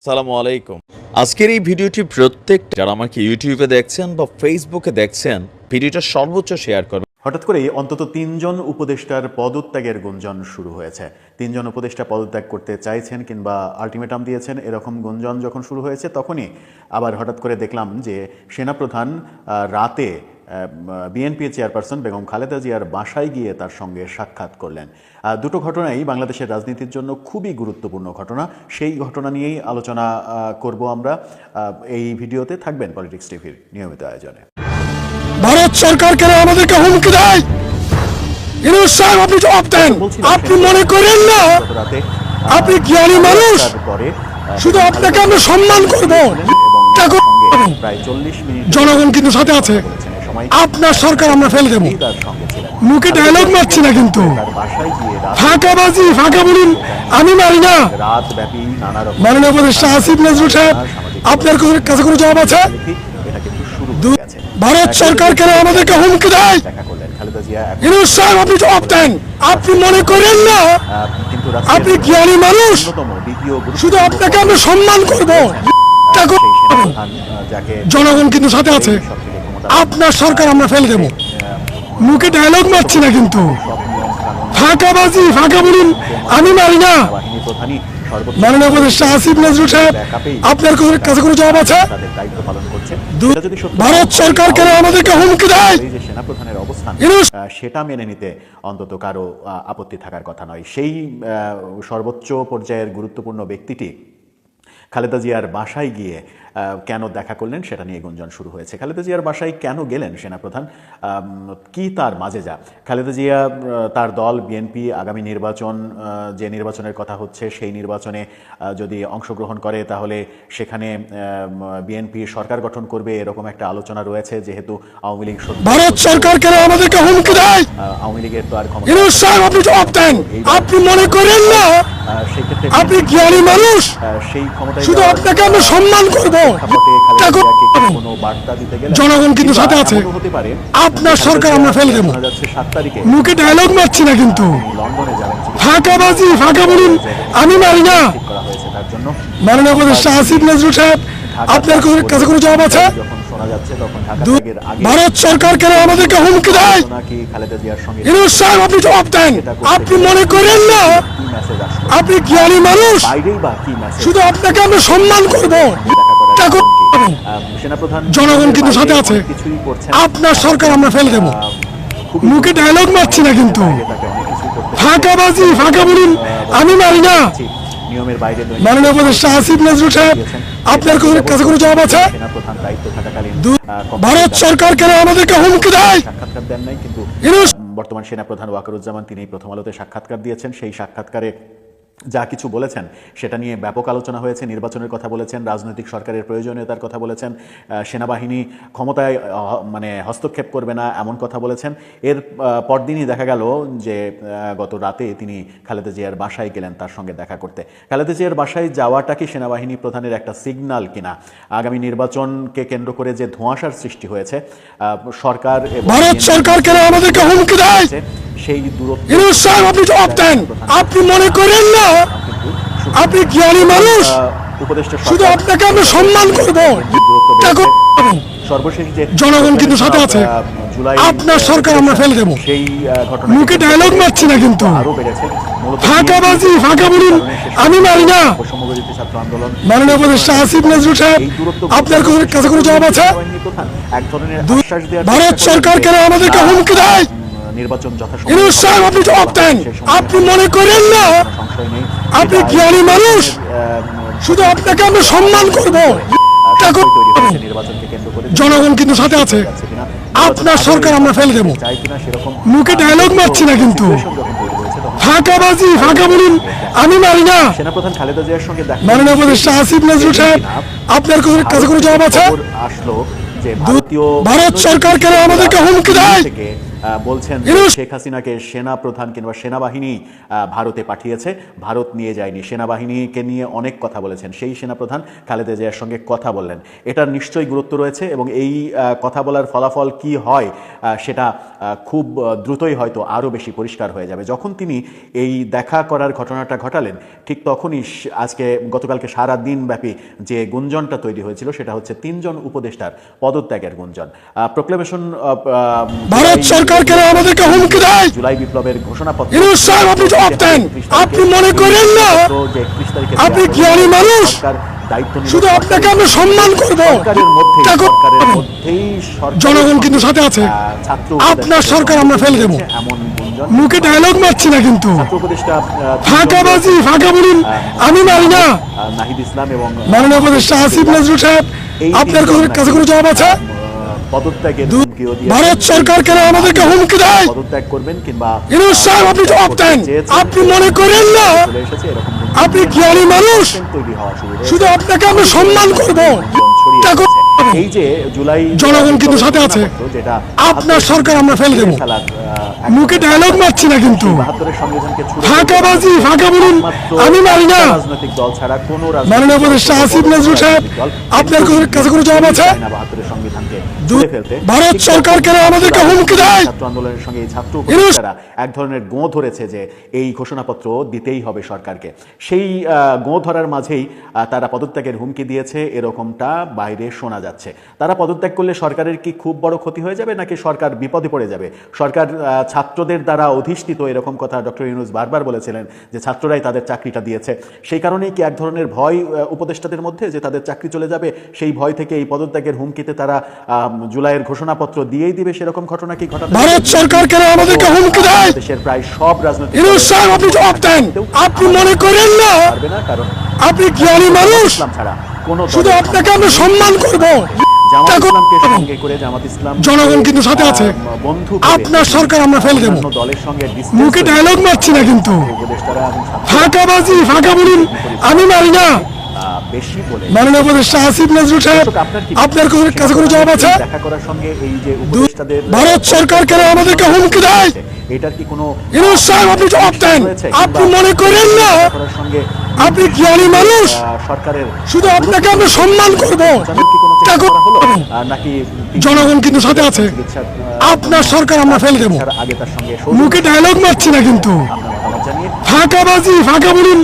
আসসালামু আলাইকুম। আজকের এই ভিডিওটি প্রত্যেক যারা আমাকে ইউটিউবে দেখছেন বা ফেসবুকে দেখছেন, ভিডিওটা সর্বোচ্চ শেয়ার করবেন। হঠাৎ করেই অন্তত ৩ জন উপদেষ্টার পদত্যাগের গুঞ্জন শুরু হয়েছে। ৩ জন উপদেষ্টা পদত্যাগ করতে চাইছেন কিংবা আলটিমেটাম দিয়েছেন, এরকম গুঞ্জন যখন শুরু হয়েছে তখনই আবার হঠাৎ করে দেখলাম যে সেনাপ্রধান রাতে বিএনপি চেয়ারপারসন বেগম খালেদা জিয়ার বাসায় গিয়ে তার সঙ্গে সাক্ষাৎ করলেন। দুটো ঘটনাই বাংলাদেশের রাজনীতির জন্য খুবই গুরুত্বপূর্ণ ঘটনা। সেই ঘটনা নিয়েই আলোচনা করব আমরা। এই ভিডিওতে থাকবেন পলিটিক্স টিভির নিয়মিত আয়োজনে। ভারত সরকার কেন আমাদেরকে হুমকি দেয়? ইউনূস সাহেব, আপনি জবাব দেন। আপনি মনে করেন না আপনি জ্ঞানী মানুষ, শুধু আপনাকে আমরা সম্মান করব। জনগণ কিন্তু সাথে আছে। আপনার সরকার আমরা ফেলে দেব। মুখে ডায়লগ মারছি না, কিন্তু ফাঁকাবাজি ফাঁকা বলুন আমি মারি না। মাননীয় উপদেষ্টা আসিফ নজরুল সাহেব, আপনার কাছে কোনো জবাব আছে? ভারত সরকার কেন আমাদেরকে হুমকি দেয়? ইউনূস সাহেব, আপনি জবাব দেন। আপনি মনে করেন না আপনি জ্ঞানী মানুষ, শুধু আপনাকে আমরা সম্মান করব। জনগণ কিন্তু সাথে আছে। আপনার সরকার আমরা ফেলে দেব। মুখে ডায়লগ মারছি না, কিন্তু ফাঁকাবাজি ফাঁকা বলুন আমি মারি না। মাননীয় উপদেষ্টা আসিফ নজরুল সাহেব, আপনার কাছে কোনো জবাব আছে? ভারত সরকার কেন আমাদেরকে হুমকি দেয়? সেনাপ্রধানের অবস্থান সেটা মেনে নিতে অন্তত কারো আপত্তি থাকার কথা নয়। সেই সর্বোচ্চ পর্যায়ের গুরুত্বপূর্ণ ব্যক্তিটি খালেদা জিয়ার বাসায় গিয়ে কেন দেখা করলেন সেটা নিয়ে গুঞ্জন শুরু হয়েছে। খালেদা জিয়ার বাসায় কেন গেলেন সেনাপ্রধান? কি তার মাঝে যা? খালেদা জিয়া, তার দল বিএনপি আগামী নির্বাচন, যে নির্বাচনের কথা হচ্ছে সেই নির্বাচনে যদি অংশগ্রহণ করে তাহলে সেখানে বিএনপি সরকার গঠন করবে, এরকম একটা আলোচনা রয়েছে। যেহেতু আওয়ামী লীগ ভারত সরকার কেন আমাদেরকে হুমকি দেয়? আওয়ামী লীগের তো আর ক্ষমতা। ইউনূস সাহেব, আপনি জবাব দেন। আপনি মনে করেন না আপনি জ্ঞানী মানুষ, সেই ক্ষমতায় শুধু আপনাকে আমরা সম্মান করব। জনগণ কিন্তু সাথে আছে। আপনার সরকার আমরা ফেলে দেব। মুখে ডায়লগ মারছি না, কিন্তু ফাঁকাবাজি ফাঁকা বলুন আমি মারি না। মাননীয় উপদেষ্টা আসিফ নজরুল সাহেব, আপনার কাছে কোনো জবাব আছে? ভারত সরকার কেন আমাদেরকে হুমকি দেয়? ইউনূস সাহেব, আপনি জবাব দেন। আপনি মনে করেন না আপনি জ্ঞানী মানুষ, শুধু আপনাকে আমরা সম্মান করব। জনগণ কিন্তু সাথে আছে। আপনার সরকার আমরা ফেলে দেব। মুখে ডায়লগ মারছি না, কিন্তু ফাঁকাবাজি ফাঁকা বলুন আমি মারি না। মাননীয় উপদেষ্টা আসিফ নজরুল সাহেব, আপনার কাছে কোনো জবাব আছে? ভারত সরকার কেন আমাদেরকে হুমকি দেয়? বর্তমান সেনাপ্রধান ওয়াকারুজ্জামান তিনি প্রথম আলোতে সাক্ষাৎকার দিয়েছেন। সেই সাক্ষাৎকারে যা কিছু বলেছেন সেটা নিয়ে ব্যাপক আলোচনা হয়েছে। নির্বাচনের কথা বলেছেন, রাজনৈতিক সরকারের প্রয়োজনীয়তার কথা বলেছেন, সেনাবাহিনী ক্ষমতায় হস্তক্ষেপ করবে না এমন কথা বলেছেন। এর পরদিনই দেখা গেল যে গত রাতে তিনি খালেদা জিয়ার বাসায় গেলেন তার সঙ্গে দেখা করতে। খালেদা জিয়ার বাসায় যাওয়াটা কি সেনাবাহিনী প্রধানের একটা সিগন্যাল কিনা? আগামী নির্বাচনকে কেন্দ্র করে যে ধোঁয়াশার সৃষ্টি হয়েছে, সরকার ভারত সরকার কেন আমাদেরকে হুমকি দেয়? সেই দূরত্ব। ইউনূস সাহেব, আপনি জবাব দেন। আপনি মনে করেন না আপনি জ্ঞানী মানুষ, শুধু আপনাকে আমরা সম্মান করব। সর্বশেষ যে জনগণ কিন্তু সাথে আছে। আপনার সরকার আমরা ফেলে দেব। সেই ঘটনা মুখে ডায়লগ মারছি না, কিন্তু আরো বেড়েছে। ফাঁকাবাজি ফাঁকা বলুন আমি মারি না। ছাত্র আন্দোলন, মাননীয় উপদেষ্টা আসিফ নজরুল সাহেব, আপনার কাছে কোনো জবাব আছে? এক ধরনের আশ্বাস দেওয়ার ভারত সরকার কেন আমাদেরকে হুমকি দেয়? নির্বাচন যথাসময়ে। ইউনূস সাহেব, আপনি জবাব দেন। আপনি মনে করেন না আপনি জ্ঞানী মানুষ, শুধু আপনাকে আমরা সম্মান করব। জনগণ কিন্তু সাথে আছে। আপনার সরকার আমরা ফেলে দেব। মুখে ডায়লগ মারছি না, কিন্তু ফাঁকাবাজি ফাঁকা বলুন আমি মারি না। সেনাপ্রধান খালেদা জিয়ার সঙ্গে মাননীয় উপদেষ্টা আসিফ নজরুল সাহেব, আপনার কাছে কোনো জবাব আছে? আসলো যে ভারত সরকার কেন আমাদেরকে হুমকি দেয়? বলছেন যে ইউনূস শেখ হাসিনাকে সেনা প্রধান কিংবা সেনাবাহিনী ভারতে পাঠিয়েছে, ভারত নিয়ে যায়নি। সেনাবাহিনীকে নিয়ে অনেক কথা বলেছেন, সেই সেনাপ্রধান খালেদা জিয়ার সঙ্গে কথা বললেন। এটার নিশ্চয়ই গুরুত্ব রয়েছে এবং এই কথা বলার ফলাফল কি হয় সেটা খুব দ্রুতই হয়তো আরও বেশি পরিষ্কার হয়ে যাবে। যখন তিনি এই দেখা করার ঘটনাটা ঘটালেন ঠিক তখনই আজকে গতকালকে সারা দিন ব্যাপী যে গুঞ্জনটা তৈরি হয়েছিল সেটা হচ্ছে 3 জন উপদেষ্টার পদত্যাগের গুঞ্জন। প্রোক্লেমেশন ভারত সরকার কেন আমাদেরকে হুমকি দেয়? জুলাই বিপ্লবের ঘোষণাপত্র ইউনূস সাহেব, আপনি জবাব দেন। আপনি মনে করেন না যে 31 তারিখে আপনি জ্ঞানী মানুষ? সরকার দায়িত্ব নিল, শুধু আপনাকে আমরা সম্মান করব। সরকারের মধ্যেই জনগণ কিন্তু সাথে আছে। ছাত্র আপনার সরকার আমরা ফেলে দেব। এমন গুঞ্জন মুখে ডায়লগ মারছি না কিন্তু। ছাত্র উপদেষ্টা ফাঁকাবাজি, ফাঁকা বলুন, আমি মারি না। নাহিদ ইসলাম এবং মাননীয় উপদেষ্টা আসিফ নজরুল সাহেব, আপনার কাছে কোনো জবাব আছে? পদত্যাগের হুমকিও দিয়েছেন। ভারত সরকার কেন আমাদেরকে হুমকি দেয়? পদত্যাগ করবেন কিংবা ইউনূস সাহেব, আপনি জবাব দেন। আপনি মনে করেন না চলে এসেছে এরকম আপনি জ্ঞানী মানুষ? তৈরি হওয়া শুরু হয়েছে। শুধু আপনাকে আমরা সম্মান করব। ছড়িয়ে তা পড়েছে। করব। এই যে জুলাই জনগণ কিন্তু সাথে আছে। যেটা আপনার সরকার আমরা ফেলে দেব। মুখে ডায়লগ মারছি না কিন্তু। 72 সংবিধানকে ছুঁড়ে ফাঁকাবাজি, ফাঁকা বলুন, আমি মারি না। রাজনৈতিক দল ছাড়া কোনো মাননীয় উপদেষ্টা আসিফ নজরুল সাহেব, আপনার কাছে কোনো জবাব আছে? 72 সংবিধানকে ছুঁড়ে ফেলতে ভারত সরকার কেন আমাদেরকে হুমকি দেয়? ছাত্র আন্দোলনের সঙ্গে এই ছাত্র উপদেষ্টারা এক ধরনের গোঁ ধরেছে যে এই ঘোষণাপত্র দিতেই হবে সরকারকে। সেই গোঁ ধরার মাঝেই তারা পদত্যাগের হুমকি দিয়েছে, এরকমটা বাইরে শোনা যাচ্ছে। তারা পদত্যাগ করলে সরকারের কি খুব বড় ক্ষতি হয়ে যাবে নাকি সরকার বিপদে পড়ে যাবে? সরকার ছাত্রদের দ্বারা অধিষ্ঠিত, এরকম কথা ডক্টর ইউনূস বারবার বলেছিলেন যে ছাত্ররাই তাদের চাকরিটা দিয়েছে। সেই কারণেই কি এক ধরনের ভয় উপদেষ্টাদের মধ্যে যে তাদের চাকরি চলে যাবে, সেই ভয় থেকে এই পদত্যাগের হুমকিতে তারা জুলাইয়ের ঘোষণাপত্র দিয়েই দিবে, সেরকম ঘটনা কি ঘটাতে পারে? ভারত সরকার কেন আমাদেরকে হুমকি দেয়? দেশের প্রায় সব রাজনৈতিক ইউনূস সাহেব, আপনি জবাব দেন। আপনি মনে করেন না পারবে না, কারণ আপনি জ্ঞানী মানুষ? ইসলাম ছাড়া কোনো শুধু আপনাকে আমরা সম্মান করব। জামাত তা করব। ইসলামকে সঙ্গে করে জামাত ইসলাম জনগণ কিন্তু সাথে আছে। বন্ধু আপনার সরকার আমরা ফেলে দেব। অন্যান্য দলের সঙ্গে মুখে ডায়লগ মারছি না কিন্তু। উপদেষ্টারা এবং ছাত্র ফাঁকাবাজি, ফাঁকা বলুন, আমি মারি না। বেশি বলে মাননীয় উপদেষ্টা আসিফ নজরুল সাহেব, আপনার কাছে কোনো জবাব আছে? দেখা করার সঙ্গে এই যে উপদেষ্টাদের ভারত সরকার কেন আমাদেরকে হুমকি দেয়? এটার কি কোনো ইউনূস সাহেব, আপনি জবাব দেন। আপনি মনে করেন না করার সঙ্গে আপনি জ্ঞানী মানুষ? সরকারের শুধু আপনাকে আমরা সম্মান করব। কি কোনো তা চেষ্টা করা হলো করব। নাকি জনগণ কিন্তু সাথে আছে। আপনার সরকার আমরা ফেলে দেব। আগে তার সঙ্গে মুখে ডায়লগ মারছি না কিন্তু। আপনার মতামত জানিয়ে ফাঁকাবাজি, ফাঁকা বলুন,